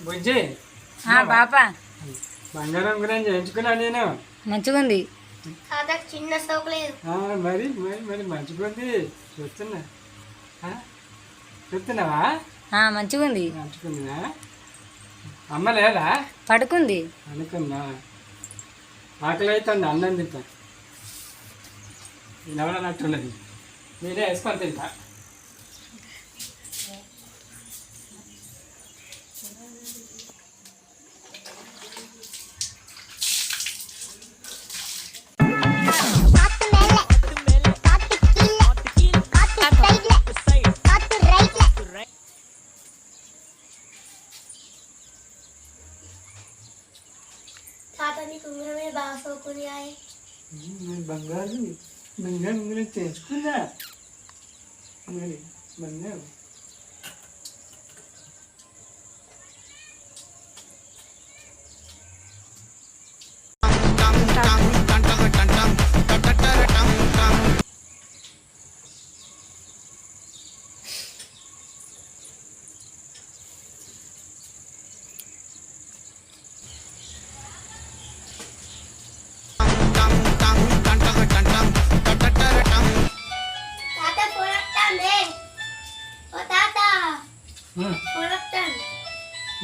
బుజ్జి పాప బంగారం గురించి ఎంచుకున్నా నేను. మంచిగుంది. చిన్న సోకు లేదు. మరి మరి మరి మంచిగుంది. చూస్తున్నా చూస్తున్నావా? మంచిగుంది. మంచుకుందా? అమ్మ లేదా? పడుకుంది. అనుకున్నా. ఆకలి అవుతుంది, అన్నం తింటా. నిలవనట్టున్నది. మీరే వేసుకొని తింటా. బాగా సోకుని బంగారు బంగారం గురించి తెచ్చుకున్నా. మరి బంగారు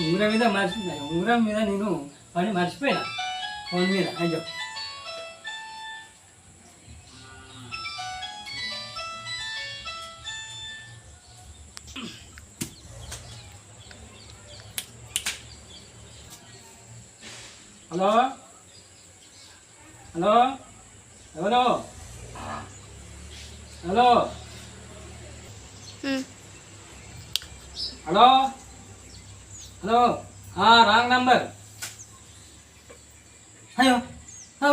ఉంగరం మీద మర్చిపోయినా. ఉంగరం మీద నేను పని మర్చిపోయినా. ఫోన్ మీద అయ్యో. హలో హలో ఎవరు? Hello hello hello wrong number. అయ్యో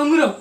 ఉంగురం.